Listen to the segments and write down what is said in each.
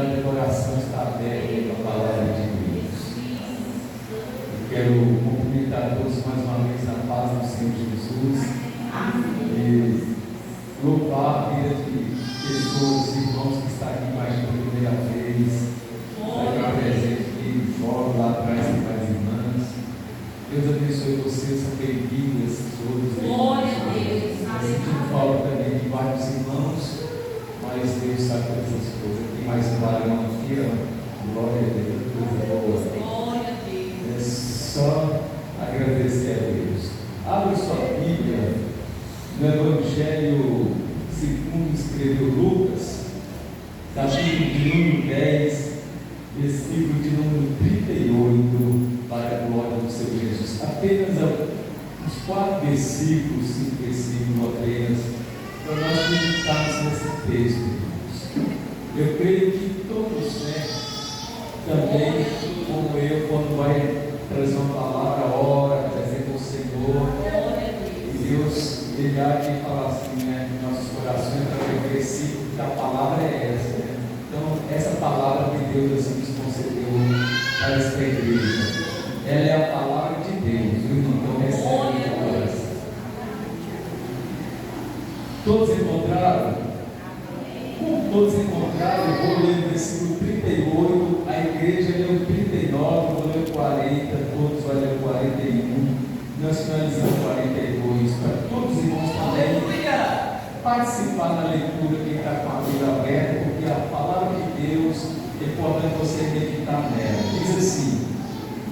meu coração está aberto à palavra de Deus. Eu quero cumprimentar todos mais uma vez na paz do Senhor Jesus e louvar a vida de pessoas, irmãos que estão aqui mais pela primeira vez, está presente aqui fora, lá atrás tem mais irmãs. Deus abençoe vocês, são bem-vindos todos. Glória a Deus. Eu senti falta também de vários irmãos, mas Deus sabe todas essas coisas. Tem mais varão aqui, ó. Glória a Deus, coisa boa. Glória a Deus. É só agradecer a Deus. Abre sua Bíblia no Evangelho segundo escreveu Lucas, capítulo de número 10, versículo de número 38, para a glória do Senhor Jesus. Apenas uns 4 versículos, 5 versículos apenas, para nós meditarmos nesse texto, irmãos. Eu creio que todos, né, também, como eu, quando vai trazer uma palavra, ora, apresenta o Senhor, e Deus, Ele há de falar assim, né, em nossos corações, para o versículo, que a palavra é essa, né? Então, essa palavra que Deus assim nos concedeu para esta igreja, ela é a palavra de Deus, viu? Então, recebe o coração. Todos encontraram? Como todos encontraram, eu vou ler o versículo 38, a igreja leu 39, vou ler o 40, todos vão ler o 41, nós finalizamos o 42, para todos os irmãos também participar da leitura, quem está com a Bíblia aberta, porque a palavra de Deus é importante você meditar nela. Diz assim: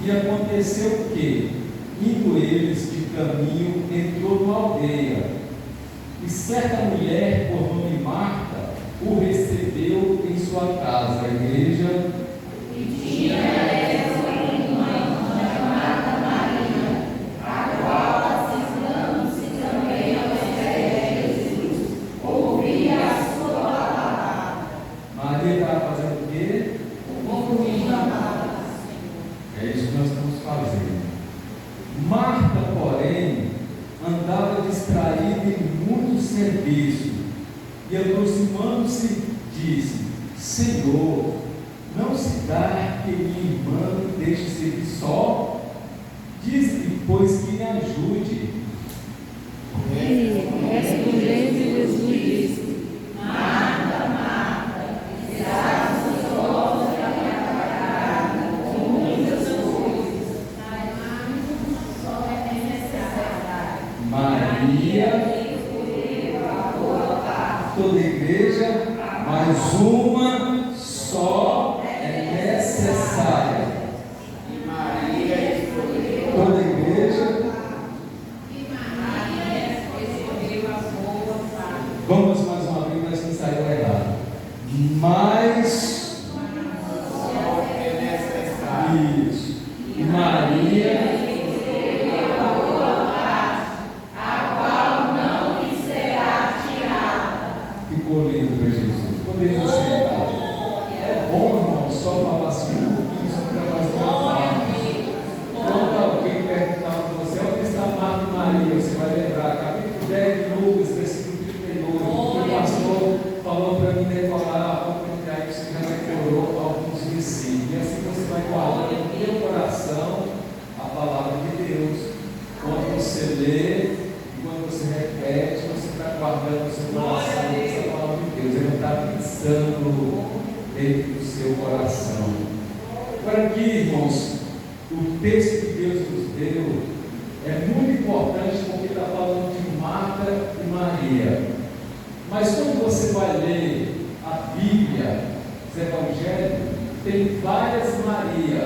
e aconteceu que, indo eles de caminho, entrou numa aldeia, e certa mulher, por nome Marta, o recebeu em sua casa. A igreja E tinha essa uma irmã chamada Maria, a qual, assentando-se também aos pés de Jesus, ouvia a sua palavra. Maria estava fazendo o quê? Ouvindo a palavra. É isso que nós estamos fazendo. Marta, porém, andava distraída em muito serviço, e aproximando-se, disse: Senhor, não se dá que minha irmã me deixe servir só? Diz-lhe, pois, que me ajude. E respondendo, Jesus disse: Marta, Marta, estás ansiosa e atrapalhada com muitas coisas, mas só é necessária. Maria, toda a igreja, mas uma só é necessária. E Maria escolheu Toda a igreja, a boa parte. vamos mais uma vez, mas não saiu errado. Mas Só é necessário. isso. E Maria, A qual não lhe será tirada. ficou lindo para Jesus. Podemos sentar. É bom, irmão, só falar assim um pouquinho, só para mais uma parte. Quando alguém perguntar para você, onde está Marta e Maria, você vai lembrar, capítulo 10 de Lucas, versículo 38. O pastor falou para mim decorar a oportunidade, você já decorou alguns versículos. E assim você vai guardando no teu coração a palavra de Deus. Quando você lê, e quando você repete, você está guardando no seu coração essa palavra de Deus. Ele não está pensando dentro do seu coração. Agora aqui, irmãos, o texto que Deus nos deu é muito importante porque está falando de Marta e Maria. Mas quando você vai ler a Bíblia, os Evangelhos, tem várias Maria.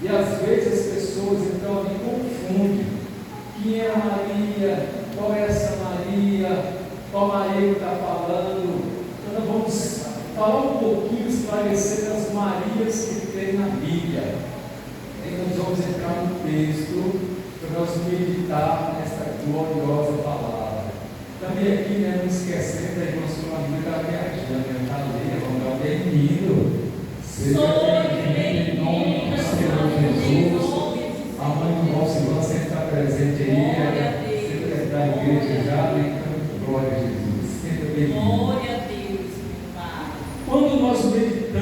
E às vezes as pessoas então ali confundem quem é a Maria, qual é essa Maria, qual Maria está falando. Então nós vamos falar um pouquinho, esclarecer as Marias que tem na Bíblia. E nós vamos entrar no texto para nós meditar nessa gloriosa palavra. Também aqui, né, não esquecendo da irmã Sulamina, que está viajando, está ali, vamos dar bem-vindo. Seja bem-vindo em nome do Senhor Jesus. A mãe do nosso irmão sempre está presente aí, sempre é da igreja já, então, glória a Jesus. Sempre bem-vindo. Glória a Deus, meu Pai. Quando nós meditamos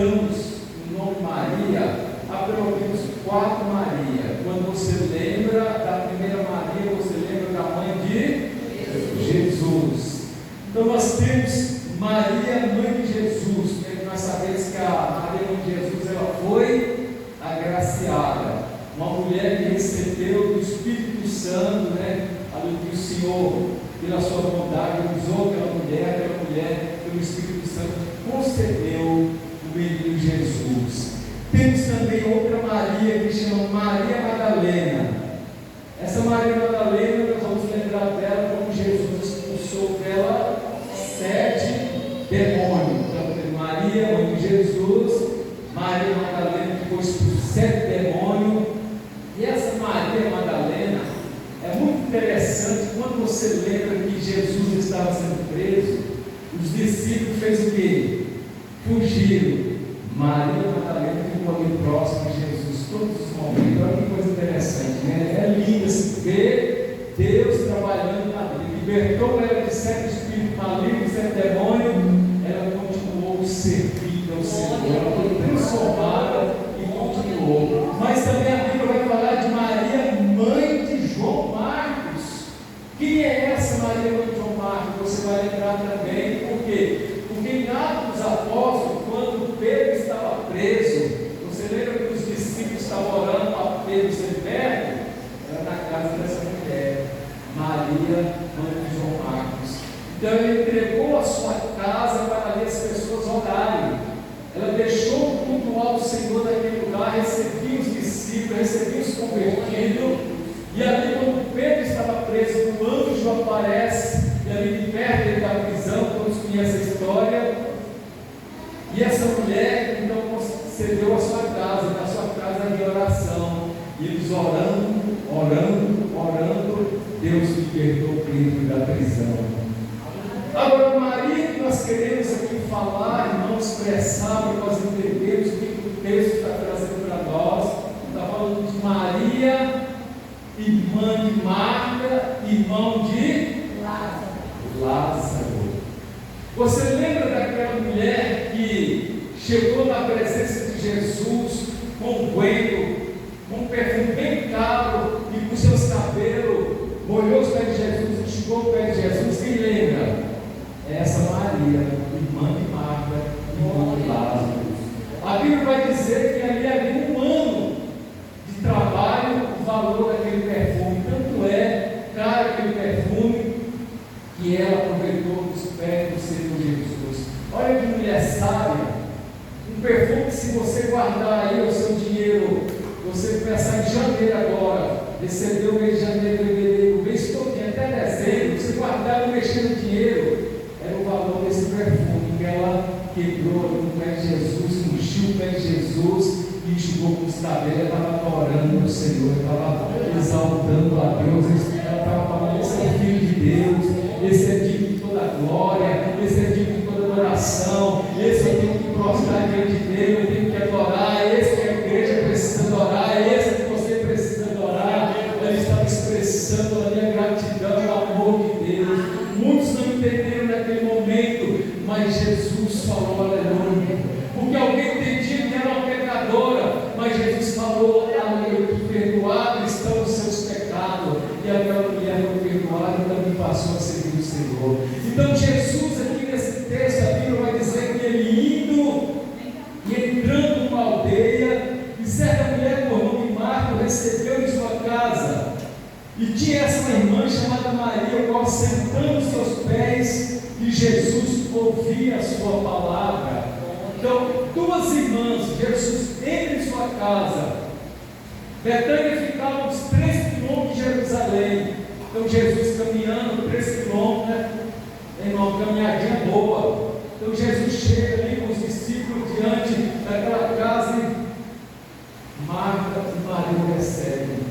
temos Maria, mãe de Jesus. Nós sabemos que a Maria, mãe de Jesus, ela foi agraciada, uma mulher que recebeu do Espírito Santo, né? Ali que o Senhor, pela sua bondade, usou aquela mulher, pelo Espírito Santo, concedeu o menino Jesus. Temos também outra Maria que chama Maria Madalena. Essa Maria Madalena, nós vamos lembrar dela como Jesus expulsou dela 7 demônios. Então, tem Maria, mãe de Jesus, Maria Madalena, que foi expulsou 7 demônios. E essa Maria Madalena é muito interessante quando você lembra que Jesus estava sendo preso. Os discípulos fez o quê? Fugiram. Maria Madalena ficou ali próximo de Jesus todos os momentos. Olha que coisa interessante, né? É lindo ver Deus trabalhando na vida. Libertou ela de 7 espíritos malignos, 7 demônios. Ela continuou servindo ao Senhor. Ela foi transformada e continuou. Mas também a Bíblia vai falar de Maria, mãe de João Marcos. Quem é essa Maria, mãe de João Marcos? Você vai lembrar também. Por quê? Porque em Atos dos Apóstolos, quando Pedro estava preso, você lembra que os discípulos estavam orando para Pedro ser liberto? Era na casa dessa mulher, Maria, mãe de João Marcos. Então ele entregou a sua casa para ali as pessoas orarem. Ela deixou cultuar o Senhor naquele lugar, recebia os discípulos, recebia os convertidos. E ali, quando Pedro estava preso, o anjo aparece, e ali liberta da prisão. Todos conhecem a história. E essa mulher, então, cedeu a sua casa, na sua casa de oração. E eles orando, Deus libertou Pedro da prisão. Agora, Maria, que nós queremos aqui falar, irmãos, expressar, para nós entendermos o que o texto está trazendo para nós. Está falando de Maria, irmã de Marta, irmão de Lázaro. Você lembra daquela mulher que chegou na presença de Jesus com um guento, com um perfume bem caro, e com seus cabelos molhou os pés de Jesus, enxugou o pé de Jesus? Quem lembra? É essa Maria, irmã de Marta, irmã de Lázaro. A Bíblia vai dizer que ali havia um ano de trabalho, o valor daquele perfume. Tanto é caro aquele perfume que ela aproveitou dos pés do Senhor Jesus. Olha que mulher sábia. Um perfume que, se você guardar aí o seu dinheiro, você pensar em janeiro agora, receber o mês de janeiro, fevereiro, o mês todo, até dezembro, você guardar e mexer no dinheiro, era o valor desse perfume que ela quebrou no pé de Jesus, ungiu o pé de Jesus e enxugou com os cabelos. Ela estava adorando o Senhor, estava exaltando a Deus, ela estava falando: esse é o Filho de Deus, esse é digno de toda glória, esse é digno de toda adoração, esse eu tenho que prostrar diante de Deus, eu tenho que adorar, esse que a igreja precisa adorar, esse que você precisa adorar. Ela estava expressando a minha gratidão, o amor de Deus. Muitos não entenderam naquele momento, mas Jesus falou aleluia, porque alguém entendia que era uma pecadora, mas Jesus falou aleluia, que perdoados estão os seus pecados, e aquela mulher foi perdoada e também passou a servir o Senhor. Então Jesus, aqui nesse texto, a Bíblia vai dizer que ele indo e entrando numa aldeia, e certa mulher por nome Marta recebeu em sua casa, e tinha essa irmã chamada Maria, o qual sentando os seus pés, e Jesus ouvia a sua palavra. Então, 2 irmãs, Jesus entra em sua casa. Betânia ficava uns 3 quilômetros de Jerusalém. Então Jesus caminhando 3 quilômetros, né? Em uma caminhadinha boa. Então Jesus chega ali com os discípulos diante daquela casa e Marta e Maria recebem.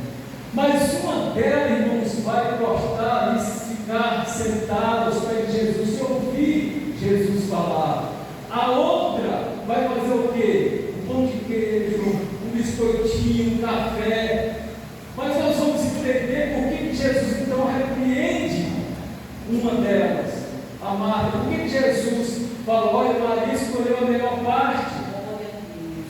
Mas uma delas, irmãos, vai prostrar e ficar sentada aos pés de Jesus e ouvir Jesus falar. A outra vai fazer o quê? Um pão de queijo, um biscoitinho, um café. Mas nós vamos entender por que Jesus então repreende uma delas, a Marta. Por que Jesus falou: olha, Maria escolheu a melhor parte?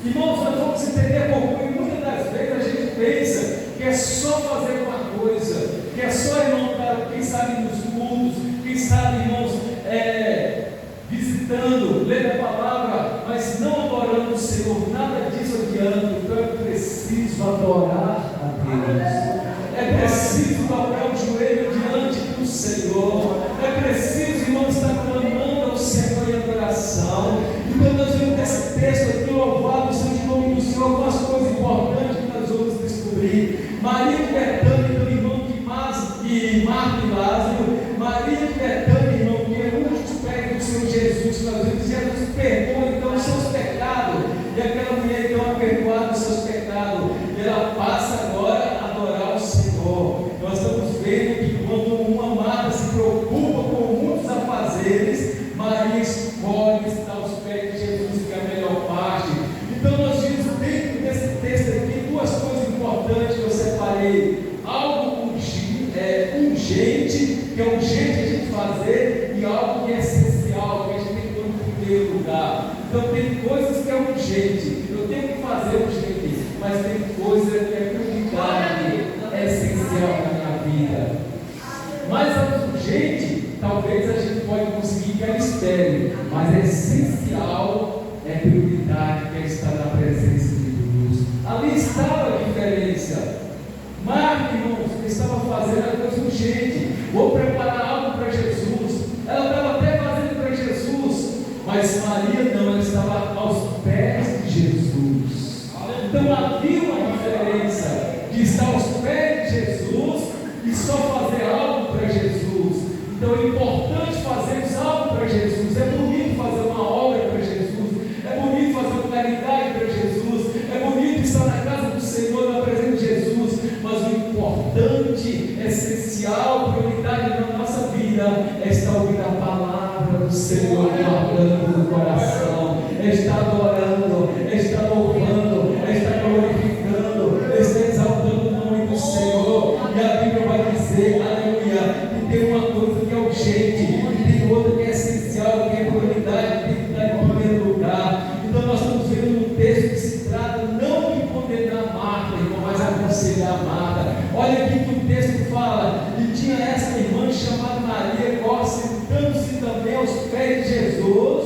Irmãos, nós vamos entender porque muitas das vezes a gente pensa que é só fazer uma coisa, que é só, irmão, para quem sabe nos cultos, quem sabe, irmãos, lendo a palavra, mas não adorando o Senhor, nada disso adianta. Então é preciso adorar a Deus, é preciso dobrar o joelho diante do Senhor, é preciso, irmão, estar clamando ao Senhor em adoração. Então nós vemos esse texto aqui, louvado seja o nome do Senhor, algumas coisas importantes que nós vamos descobrir. Maria de Betânia, do irmão de Marta e Lázaro. Maria de Betânia, irmão, que é um dos pés do Senhor Jesus. Nós vemos que Jesus perdoa então os seus pecados, e aquela mulher então é perdoada os seus pecados, e ela passa agora a adorar o Senhor. Nós estamos vendo que quando uma Marta se preocupa com muitos afazeres, Maria escolhe estar aos pés de Jesus, que é a melhor parte. Então nós vimos dentro desse texto aqui duas coisas importantes que eu separei: algo urgente, que é urgente a gente fazer, e algo que é essencial, que a gente tem que pôr em primeiro lugar. Então tem coisas que é urgente, eu tenho que fazer urgente, mas tem coisa que é prioridade, é essencial na minha vida. Mas a urgente, talvez a gente pode conseguir que ela espere, mas é essencial, é prioridade, que é estar na presença de Deus. Ali estava a diferença. Marta, irmãos, estava fazendo a coisa urgente, vou preparar algo para Jesus. Ela estava até fazendo para Jesus, mas Maria não, ela estava aos pés de Jesus. Então havia uma diferença de estar aos pés de Jesus e só fazer algo para Jesus. Então é importante fazermos algo para Jesus. É bonito fazer uma obra para Jesus, é bonito fazer uma caridade para Jesus, é bonito estar na casa do Senhor, na presença de Jesus. Mas o importante, essencial, prioridade na nossa vida é estar ouvindo a palavra do Senhor, guardando no coração, é estar adorando, é estar louvando, é estar glorificando, é estar exaltando o nome do Senhor. E a Bíblia vai dizer, aleluia, que tem uma coisa que é urgente, e tem outra que é essencial, que é prioridade, que tem que estar em primeiro lugar. Então nós estamos vendo um texto que se trata não de condenar Marta, irmão, mas aconselhar Marta. Olha aqui que o texto fala: e tinha essa irmã chamada Maria, qual, sentando-se também aos pés de Jesus,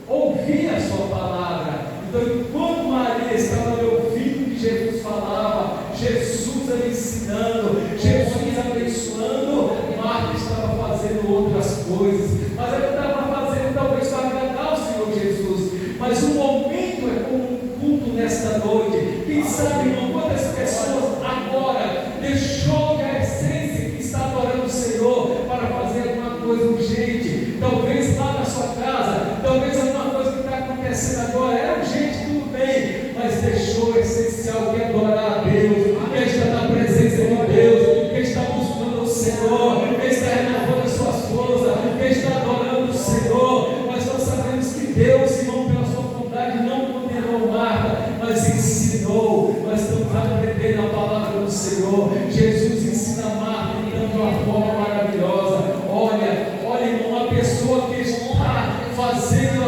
ouvia a sua palavra. Então, enquanto Maria estava ouvindo o que Jesus falava, Jesus ali ensinando, Jesus abençoando, Marta estava fazendo outras coisas, mas ela estava fazendo talvez para agradar o Senhor Jesus. Mas o momento é como um culto nesta noite. Quem sabe, irmão, quantas pessoas agora deixou que a essência que está adorando o Senhor para fazer alguma coisa urgente, talvez lá na sua casa, talvez alguma coisa que está acontecendo agora é urgente, tudo bem, mas deixou o essencial, que é adorar a Deus, que é estar na presença de Deus, que está buscando o Senhor, que está renovando as suas forças, que está adorando o Senhor. Mas nós sabemos que Deus, irmão, pela sua vontade, não condenou Marta, mas ensinou. Nós estamos aprendendo a palavra do Senhor. Jesus ensina a Marta então, de uma forma maravilhosa. Olha, irmão, uma pessoa que está fazendo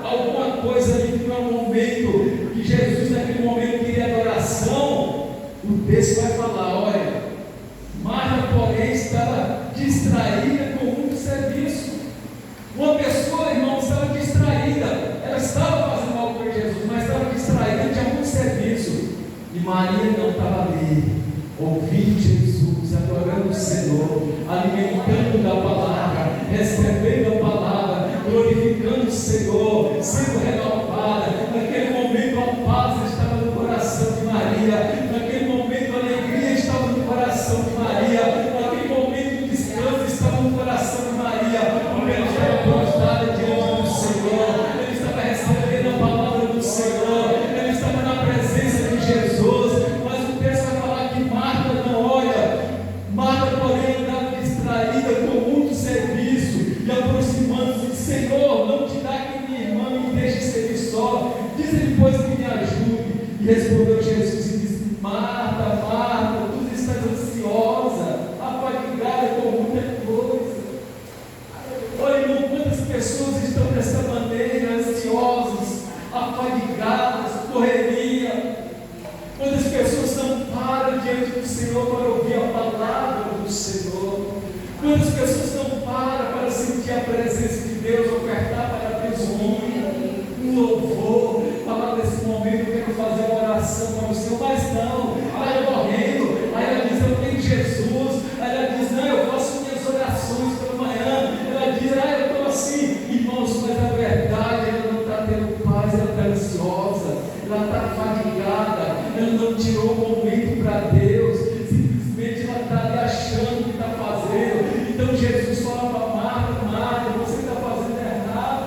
alguma coisa ali para um momento que Jesus, naquele momento, queria adoração. O texto vai falar: olha, Marta, porém, estava distraída com muito serviço. Uma pessoa, irmão, estava distraída, ela estava fazendo algo para Jesus, mas estava distraída, tinha muito serviço. E Maria não estava ali, ouvindo Jesus, adorando o Senhor, alimentando da palavra, recebendo a palavra, glorificando o Senhor, sendo renovada. Naquele momento a paz estava no coração de Maria, naquele momento a alegria estava no coração de Maria, naquele momento o descanso estava no coração de Maria, porque ela estava prostrada diante do Senhor, ele estava recebendo a palavra do Senhor, ele estava na presença de Jesus. Mas o texto vai falar que Marta não olha. Marta, porém, andava distraída com muito serviço, e aproximando-se de Senhor, não te dá que minha irmã me deixe servir só, diz depois que me ajude. E respondeu Jesus e disse: Marta, Marta, tu estás ansiosa, afadigada com muita coisa. Olha, irmão, quantas pessoas estão dessa maneira, ansiosas, afadigadas, correria. Quantas pessoas não param diante do Senhor para ouvir a palavra do Senhor? Quantas pessoas não param para sentir a presença de Deus, ofertar para Deus? ela está fadigada, ela não tirou um momento para Deus, simplesmente ela está ali achando que está fazendo. Então Jesus fala para Marta: Marta, você está fazendo errado,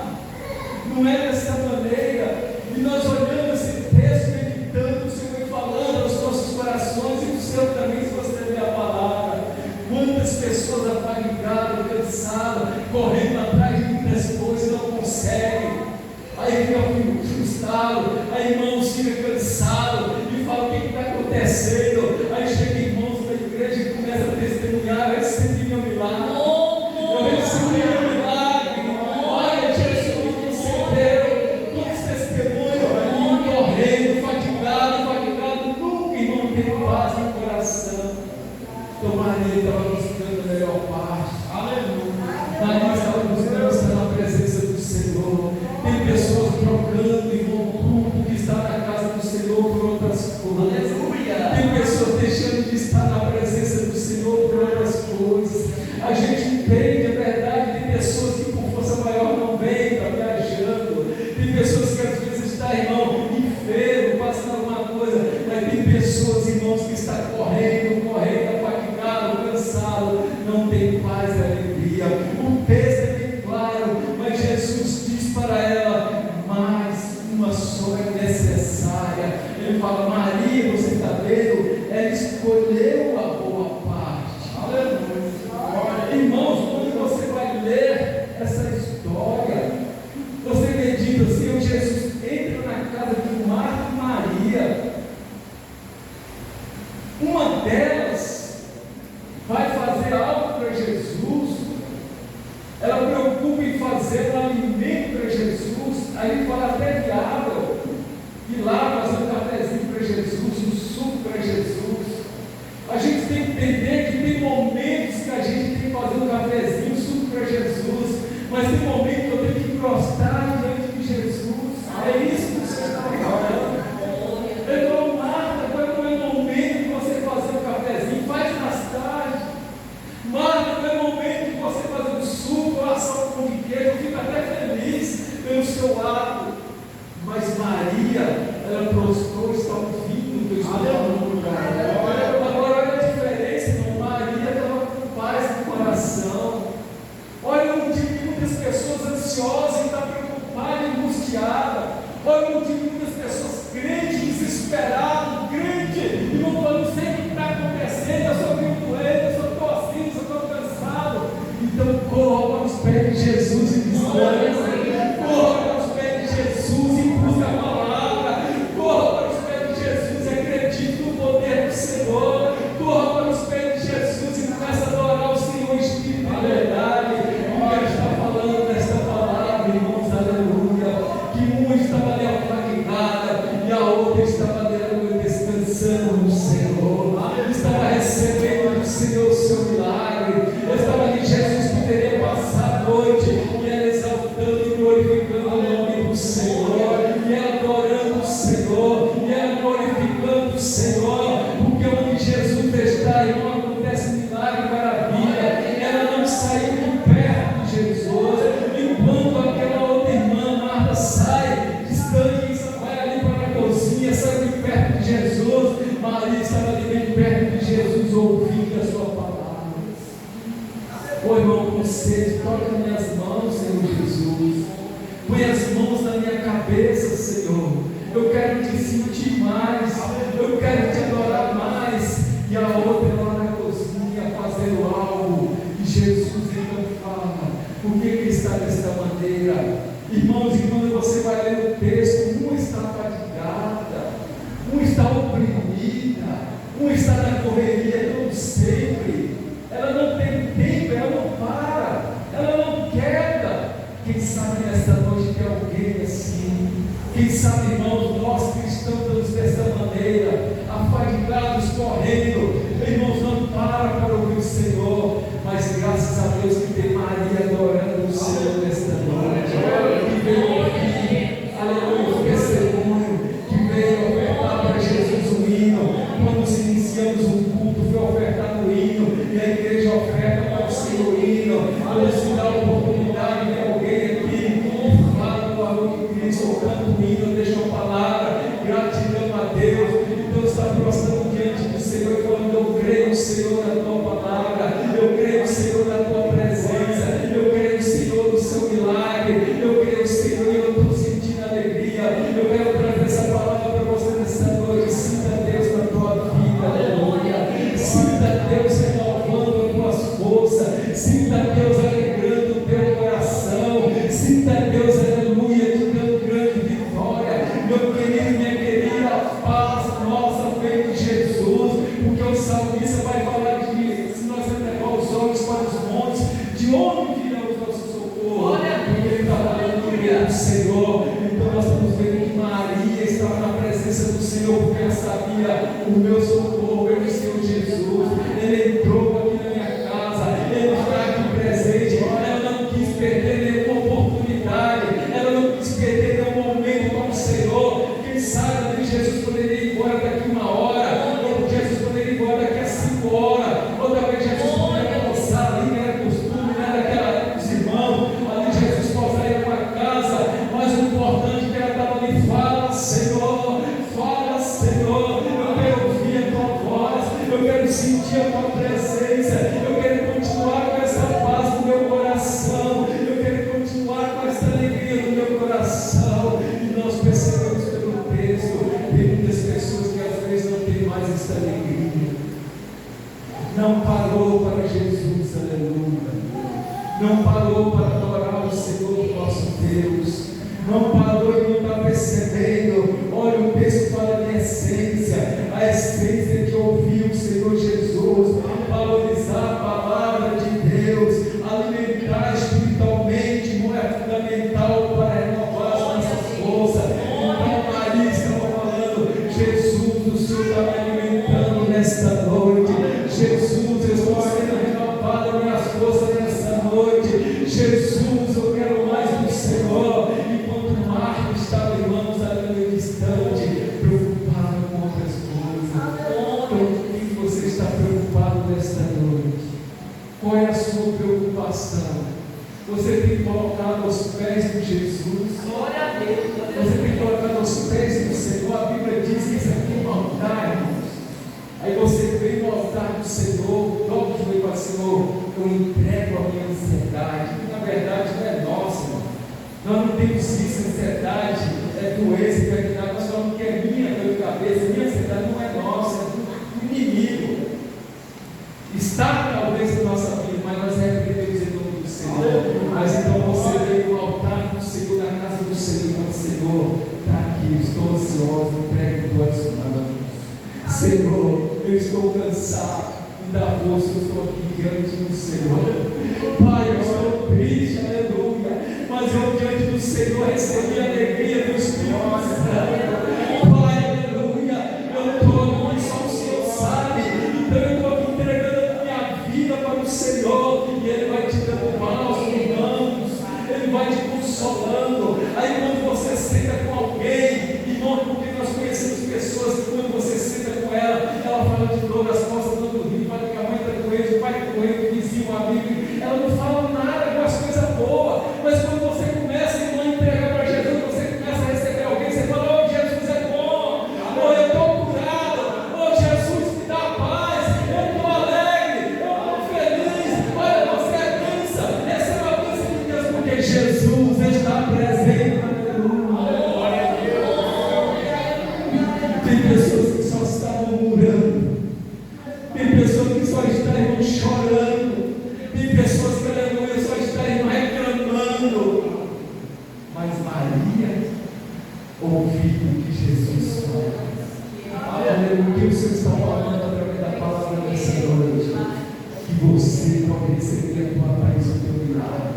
não é dessa maneira. E nós olhando esse texto, meditando, o Senhor vai falando aos nossos corações e o seu também, se você ler a palavra. Quantas pessoas afadigadas, cansadas, correndo atrás de muitas coisas e não conseguem. Aí fica frustrado, aí irmãos fica cansado e fala: o que está acontecendo? Aí chega irmãos da igreja e começa a testemunhar: eu recebi meu milagre, eu recebi meu milagre, olha, Jesus me concedeu. Todos testemunham ali, correndo, fatigado, nunca irmão tem paz no coração. Então Maria estava buscando a melhor parte. Aleluia. Maria estava buscando estar na presença do Senhor. Tem pessoas trocando irmão culto que está na casa do Senhor por outras coisas. Aleluia. Tem pessoas deixando de estar na presença do Senhor por outras coisas. A gente entende, é verdade. Tem pessoas que por força maior não vêm, está viajando. Tem pessoas que às vezes está, irmão, enfermo, passando alguma coisa. Mas tem pessoas, irmãos, que estão correndo, afogado, cansado, não tem paz e alegria. O texto é bem claro, mas Jesus diz para ela: mais uma só é necessária. Ele fala: Maria, você está vendo? Ela escolheu a boa parte. Aleluia. Irmãos, quando você vai ler essa história, você medita assim: Jesus entra na casa de Marta e Maria. Uma delas vai fazer algo para Jesus, ela preocupa em fazer um alimento para Jesus, aí fala até de água, e lá fazer um cafezinho para Jesus, um suco para Jesus. A gente tem que entender que tem momentos que a gente tem que fazer um cafezinho, um suco para Jesus, mas tem momentos que eu tenho que prostrar diante de Jesus. É isso que você está falando. Então, Marta, qual é o momento de você fazer um cafezinho? Faz mais tarde. Marta, não é momento de você fazer um suco, assar um pão de queijo, fica até feliz pelo seu ato. Mas Maria, ela prostrou, está ouvindo o que eu estou falando. Agora olha a diferença, irmão. Maria estava com paz no coração. Olha o motivo de muitas pessoas ansiosas e está preocupada, angustiada. Olha o motivo de muitas pessoas crentes, desesperadas, crentes, e não falando sempre o que está acontecendo. Eu sou meio doente, eu sou tossindo, eu estou cansado. Então corra para os pés de Jesus e descansa. Corra para os pés de Jesus e busca a palavra. Corra para os pés de Jesus e acredite no poder do Senhor. Corra para os pés de Jesus e começa a adorar o Senhor em espírito e verdade. Porque Ele está falando desta palavra, irmãos, aleluia. Que uma estava ali afagada e a outra estava ali descansando no Senhor. Estava recebendo do Senhor o seu milagre. Estava ali Jesus que teria passado a noite e ela exaltando e glorificando o nome do Senhor, e ela adorando o Senhor, e ela glorificando o Senhor, porque onde Jesus está, irmão, acontece milagre, maravilha. Ela não saiu de perto de Jesus, enquanto aquela outra irmã, Marta, sai distante, vai ali para a cozinha, sai de perto de Jesus. Maria estava ali bem perto de Jesus, ouvindo a sua palavra. Ô irmão, com sede, toca minhas mãos, Senhor Jesus. Põe as mãos na minha cabeça, Senhor. Eu quero te sentir mais, eu quero te adorar mais. E a outra lá na cozinha fazendo algo. E Jesus então fala: por que está desta maneira? Irmãos, e quando você vai ler o texto, uma está fatigada, uma está oprimida, uma está na correria todo sempre. Ela não tem tempo, ela não para, ela não queda. Quem sabe nesta noite tem alguém assim? Quem sabe, irmãos, nós cristãos estamos desta maneira, afadigados, correndo. Irmãos, não para ouvir o Senhor, mas graças a Deus que tem Maria adorando o Senhor nesta noite, que veio ouvir, aleluia, o testemunho, que veio ofertar para Jesus o hino. Quando nos iniciamos um culto, foi ofertado o hino, e a igreja oferta para o Senhor o hino. Quando se dá a oportunidade de alguém aqui e fala do amor de Cristo, ou canta o hino, deixa a palavra, Senhor, porque eu sabia o meu socorro, é o Senhor Jesus. Ele entrou aqui na minha casa, Ele está aqui presente. Ela não quis perder nenhuma oportunidade, ela não quis perder nenhum momento com o Senhor. Quem sabe que Jesus poderia ir embora daqui 1 hora, ou Jesus poderia ir embora daqui a 5 horas, ou talvez Jesus poderia almoçar ali, que era costume, né, daquela dos irmãos, ali Jesus pousaria numa casa, mas o importante é que ela estava ali. Fala, Senhor, eu quero ouvir a tua voz, eu quero sentir a tua presença, eu quero continuar com essa paz no meu coração, eu quero continuar com essa alegria no meu coração. E nós percebemos pelo texto, tem muitas pessoas que às vezes não têm mais essa alegria, não parou para Jesus, aleluia, não parou para adorar o Senhor nosso Deus, não parou e não está percebendo. Olha, o texto fala de essência, a essência de ouvir o Senhor Jesus, valorizar a palavra de Deus, alimentar espiritualmente, não é fundamental para renovar as nossas forças. Então, Maria estava falando: Jesus, o Senhor está me alimentando nesta noite. Jesus, eu estou sendo renovado as minhas forças nesta noite. Jesus, eu quero mais do Senhor. Enquanto Marta estava, irmãos, ali no distante, preocupado com outras coisas. Então, o que você está preocupado nesta noite? Qual é a sua preocupação? Você tem colocado aos pés de Jesus? Glória a Deus. Você tem colocado aos pés do Senhor? A Bíblia diz que isso aqui é um altar, irmãos. Aí você vem no altar do Senhor, dobra o joelho para o Senhor: eu entrego a minha ansiedade, que na verdade não é nossa, irmão. Nós não temos isso, ansiedade é doença, enfermidade. Nós falamos que é minha dor de cabeça, minha ansiedade não é nossa, é do inimigo. Está talvez na nossa vida, mas nós repreendemos em nome do Senhor. Mas então você veio no altar do Senhor, na casa do Senhor, e Senhor, está aqui, estou ansioso, entregue tuas mãos. Senhor, eu estou cansado, me dá força, eu estou aqui diante do Senhor. Pai, eu estou triste, aleluia, mas eu diante do Senhor recebi a alegria do Espírito Santo. Pai, aleluia, eu estou aqui, só o Senhor sabe, então eu estou aqui entregando a minha vida para o Senhor, e Ele vai te dando bálsamo, mãos, Ele vai te consolando. Aí quando você senta com alguém, irmão, porque nós conhecemos pessoas que quando você senta com ela fala de dor nas costas, dando rio, fala que a mãe está doente, o pai está doente, o vizinho, o amigo, ela não fala nada, com as coisas boas, mas quando você começa a entregar para Jesus, você começa a receber alguém, você fala: oh, Jesus é bom, oh, eu estou curado, oh, Jesus me dá paz, eu estou alegre, eu estou feliz, olha, você é bênção, essa é uma bênção de Deus, porque Jesus está presente. Tem pessoas que só estavam murmurando, tem pessoas que só estavam chorando, tem pessoas que, aleluia, só estavam reclamando, mas Maria ouviu o que Jesus falou. Aleluia, o que o Senhor está falando através da palavra dessa noite? Que você pode receber a tua paz, o teu milagre,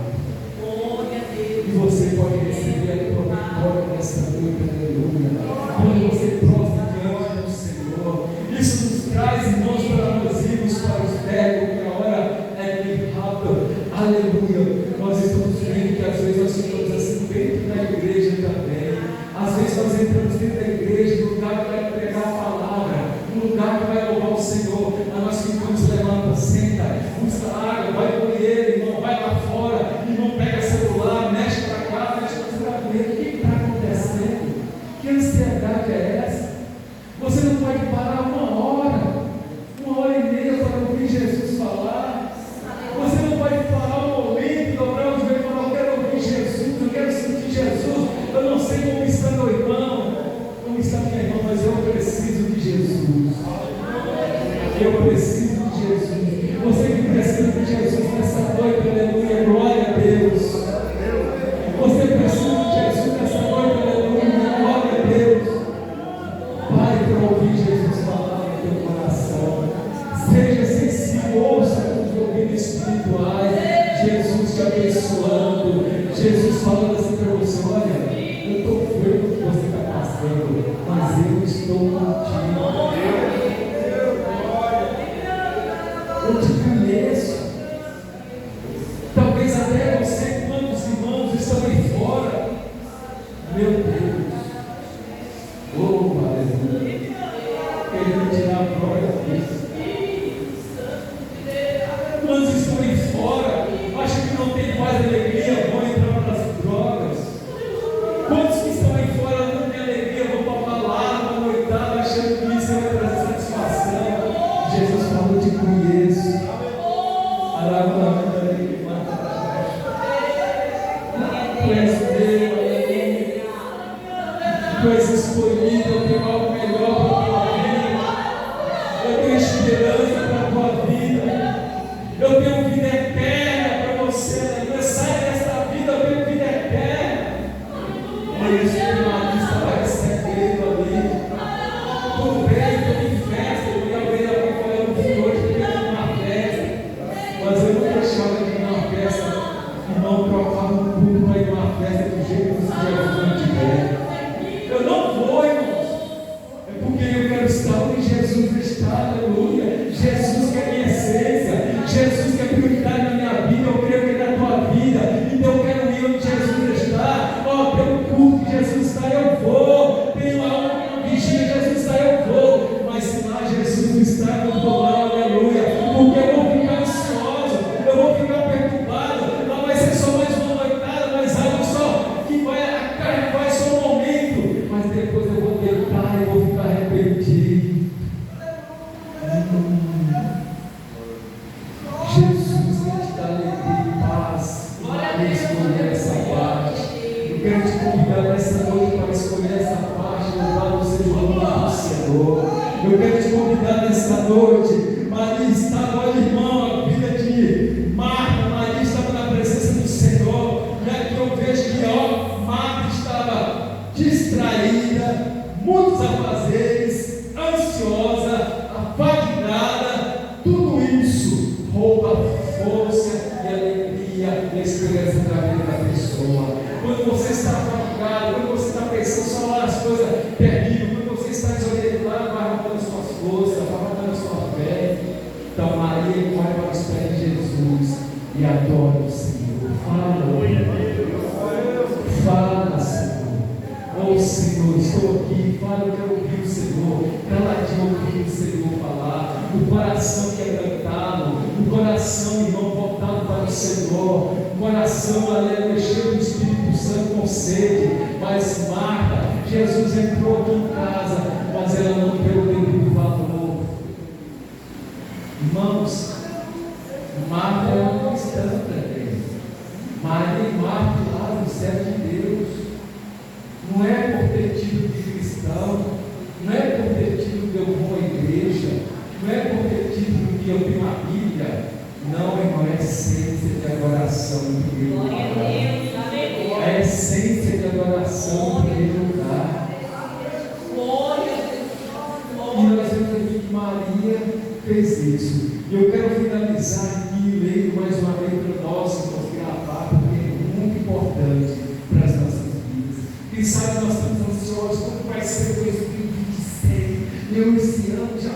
e você pode receber a tua vitória nessa noite, aleluia. Quando você prostra diante do Senhor, isso nos traz, irmãos, para nós irmos para os pés, porque a hora é bem rápida, aleluia. Nós estamos vendo que às vezes nós ficamos assim dentro da igreja também, às vezes nós entramos dentro da igreja, no lugar que vai pregar a palavra, no lugar que vai louvar o Senhor, mas nós ficamos: levanta, senta, busca água, vai no banheiro, irmão, vai lá fora, irmão, pega celular, mexe para cá, mexe para o que está acontecendo? Que ansiedade é essa? Você não pode parar 1 hora e meia para ouvir Jesus falar. Você não pode parar um momento, dobrar os joelhos e falar: eu quero ouvir Jesus, eu quero sentir Jesus. Eu não sei como está meu irmão, como está minha irmã, mas eu preciso de Jesus. Eu preciso de Jesus. Você que precisa de Jesus nessa noite, aleluia, glória a Deus. Você precisa de Jesus nessa noite, aleluia, glória a Deus. Pai, para ouvir Jesus falar no teu coração, seja sensível, ouça com os ouvidos espirituais, Jesus te abençoando, Jesus falando assim para você: olha, eu estou vendo o que você está passando. passando, mas eu estou contigo. Eu te conheço. Talvez até você, quantos irmãos estão aí fora. Meu Deus. Oh, aleluia. Querendo tirar a glória disso. Quantos estão aí fora, acham que não tem paz e alegria, vão entrar nas drogas. Quantos que estão aí fora não têm alegria, vão para a balada, para a noitada, achando que isso vai trazer satisfação. Jesus falou: te conheço. Tu és meu, tu és escolhido, eu tenho algo melhor para a tua vida, eu tenho esperança para a tua vida, eu tenho vida eterna para você. Não sai desta vida, eu tenho vida eterna. Por isso que o Maria estava recebendo ali. Tudo bem, estou em festa, eu ia ver alguém falando que hoje eu tenho uma festa, mas eu não deixava de ir numa festa e não trocava um culto para ir numa festa do jeito que você já tiver. Eu não vou, irmãos, é porque eu quero estar onde Jesus está, aleluia. Jesus que é minha essência, Jesus que é prioridade na minha vida, eu creio que é na tua vida, então eu quero ir onde Jesus está. Ó, tem um culto que Jesus está, eu vou. Tem uma vigília que Jesus está, eu vou. Mas se lá Jesus não está, eu vou lá, aleluia. Porque eu vou ficar ansioso, eu vou ficar perturbado. Não vai ser só mais uma noitada, mas algo só que vai, a carne vai só um momento. Mas depois eu vou deitar e vou ficar arrependido. Jesus quer te dar alegria e paz. Quer escolher essa parte. Eu quero te convidar nessa noite para escolher essa parte. Louvado seja o nome do Senhor. Eu quero te convidar nessa noite. Maria estava, olha, irmão, a vida de Marta. Maria estava na presença do Senhor. E aqui eu vejo que, ó, Marta estava distraída, muitos afazeres, ansiosa, afadigada. Tudo isso rouba força e alegria e esperança da vida da pessoa. Quando você está afadigado, quando você está pensando só lá as coisas terríveis, quando você está desorientado, vai roubando suas forças, vai roubando sua fé. Então Maria corre para os pés de Jesus e adora o Senhor. Fala, Senhor. Oh Senhor, estou aqui, fala, eu quero ouvir o Senhor, caladinho ouvir o Senhor falar, o coração quebrantado, o coração, irmão, voltado para o Senhor, o coração, aleluia, cheio do Espírito Santo com sede. Mas Marta, Jesus entrou aqui em casa, mas ela não deu o devido valor. Irmãos, Marta é uma cristã também. Maria e Marta lá no céu de Deus. Não é por ter tido de cristão, não é por ter tido que eu vou à igreja, não é por ter tido que eu tenho a Bíblia. Não, irmão, é a essência de adoração em primeiro lugar. A essência de adoração em primeiro lugar. E nós vemos aqui que Maria fez isso. E eu quero finalizar aqui, lendo mais uma vez para nós, irmãos, gravar, porque é muito importante para as nossas vidas. Quem sabe nós estamos ansiosos, como vai ser 2026? Eu esse ano já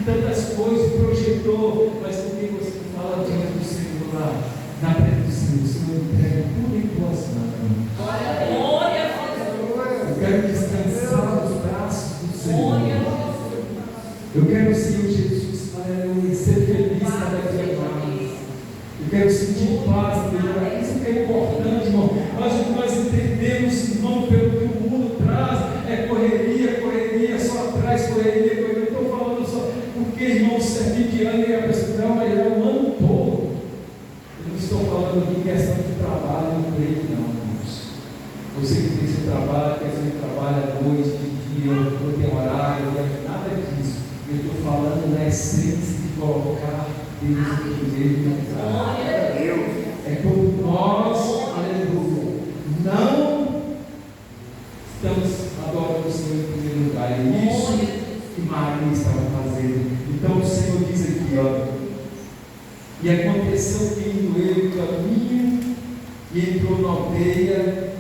tantas coisas, projetou, mas por que você não fala diante do Senhor lá, na presença do Senhor? Entrega tudo em tuas mãos. Eu quero descansar nos braços do Senhor. Eu quero, Senhor Jesus, aleluia, ser feliz cada dia mais. Eu quero sentir paz, melhorar. Isso que é importante, irmão. Mas o que nós entendemos, irmão, pelo que o mundo traz, é correria, correria, só atrás, correria, correria. Eu estou falando só porque, irmão, servir de ano e a pessoa não, mas é o ano todo. Eu não estou falando de questão de trabalho, não creio, não, irmãos. Você que tem seu trabalho, quer dizer, trabalha à noite, de dia, não tem horário, nada disso. Eu estou falando na essência de colocar Deus em primeiro lugar. É como nós, aleluia, não estamos adorando o Senhor em primeiro lugar. É isso que Maria estava fazendo. Então o Senhor diz aqui, ó, e aconteceu que indo ele o caminho e entrou na aldeia,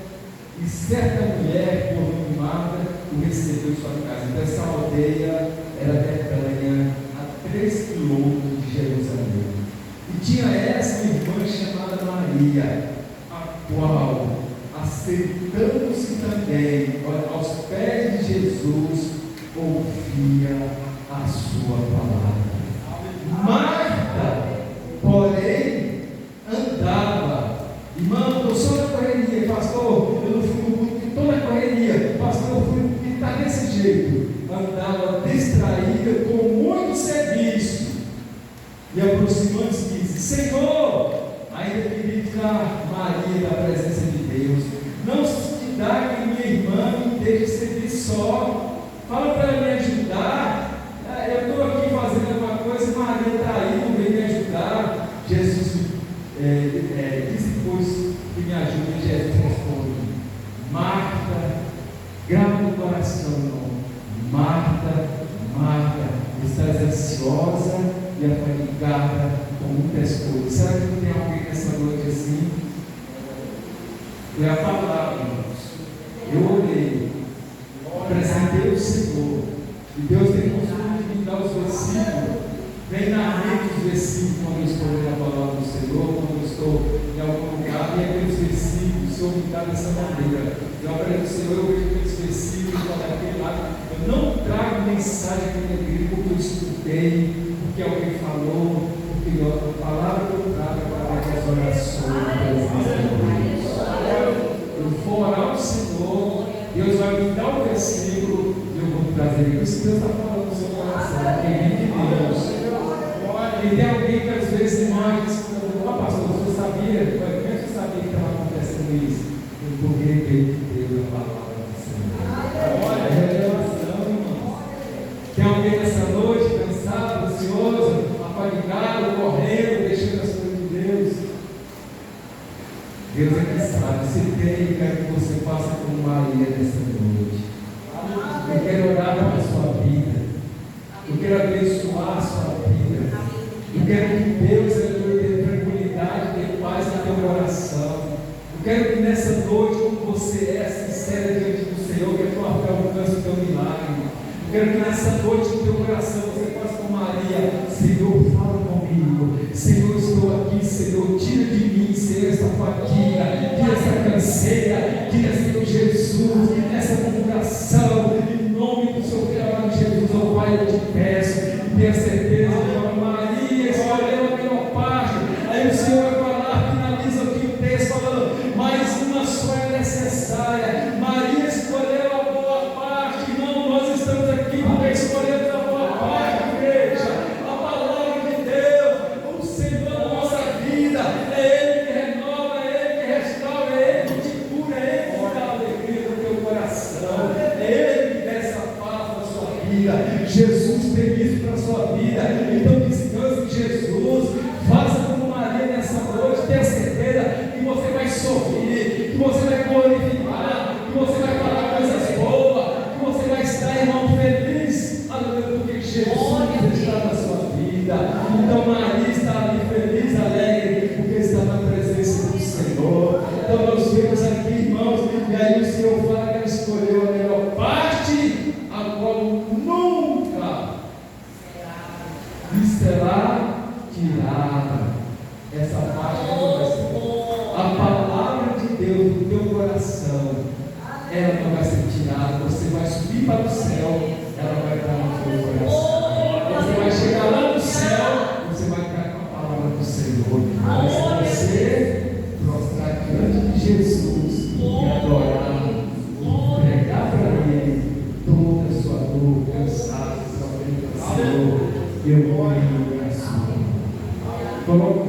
E certa mulher, por nome Marta, o recebeu em sua casa. Então, essa aldeia era Betânia, a 3 quilômetros de Jerusalém. E tinha essa irmã chamada Maria, a qual, assentando-se também aos pés de Jesus, ouvia a sua palavra. Marta, porém, andava. Irmão, eu sou na correria, pastor. Eu não fui no culto, estou na correria, pastor. Eu fui pintar desse jeito. Andava distraída com muito serviço. E aproximando-se, disse: Senhor, ainda queria tirar Maria da presença de Deus. Não se te dá que minha irmã me deixe servir só. Fala para ela me ajudar. Eu estou aqui fazendo alguma coisa e Maria está aí, não vem me ajudar. Jesus disse depois que me ajude. Jesus responde: Marta, grava no coração, irmão. Marta, Marta, estás ansiosa e afadigada com muitas coisas. Será que não tem alguém nessa noite assim? É a palavra, irmãos. Eu orei, apresentei o Senhor, e Deus tem costume de me dar os versículos. Vem na mente os versículos quando eu estou lendo a palavra do Senhor, quando eu estou em algum lugar, e aqueles versículos, o Senhor me dá dessa maneira. Eu apresento o Senhor, eu vejo aqueles versículos, daquele lado. Eu não trago mensagem para a minha igreja porque eu escutei, porque alguém falou, porque a palavra que eu trago é para as orações. Eu vou orar ao Senhor, Deus vai me dar o versículo e eu vou trazer isso que Deus está falando no seu coração. Quem vem de Deus. E tem alguém que às vezes imagina, pastor, você sabia? Como é que você sabia que estava acontecendo isso? Porque veio de Deus a palavra do Senhor. Olha, é revelação, irmão. Tem alguém nessa noite cansado, ansioso, afadigado, correndo, deixando as coisas de Deus? Deus é que sabe. Se tem, eu quero que você faça como Maria nessa noite. Eu quero orar para a sua vida. Eu quero abençoar a sua vida. Eu quero que Deus tenha tranquilidade, tenha paz no teu coração. Eu quero que nessa noite, como você é sincero diante do Senhor, que a tua fé alcance o teu milagre. Eu quero que nessa noite, no teu coração, você faça com Maria: Senhor, fala comigo. Senhor, estou aqui. Senhor, tira de mim, Senhor, essa fadiga, tira essa canseira, tira, Senhor Jesus, essa convocação. Em nome do Senhor, amado Jesus, ó Pai, eu te peço, e tenha certeza que Maria escolheu a melhor parte. Aí o Senhor vai falar, finaliza aqui o texto falando: mais uma só é necessária. Maria escolheu a boa parte. Não, nós estamos aqui porque escolhemos a boa parte, igreja. A palavra de Deus, o Senhor da nossa vida, é Ele que renova, é Ele que restaura, é Ele que te cura, é Ele que dá alegria no teu coração, é Ele que dá essa paz na sua vida. Jesus tem isso para a sua vida. Então descanse em Jesus. Faça como Maria nessa noite. Tenha certeza que você vai sorrir, que você vai glorificar, que você vai falar coisas boas, que você vai estar, irmão, feliz. Aleluia, porque Jesus está na sua vida. Então Maria está ali feliz, alegre, porque está na presença do Senhor. Então nós vemos aqui, irmãos, e aí o Senhor fala que ela escolheu a melhor parte, a qual nunca lhe será tirada. Essa parte não vai ser. A palavra de Deus no teu coração, ela não vai ser tirada. Você vai subir para o céu, ela vai estar no teu coração. Você vai chegar lá no céu, você vai estar com a palavra do Senhor. Mas se você prostrar diante de Jesus e adorar, entregar para Ele toda a sua dor, cansaço, sua preocupação, eu vou me abençoar. Coloque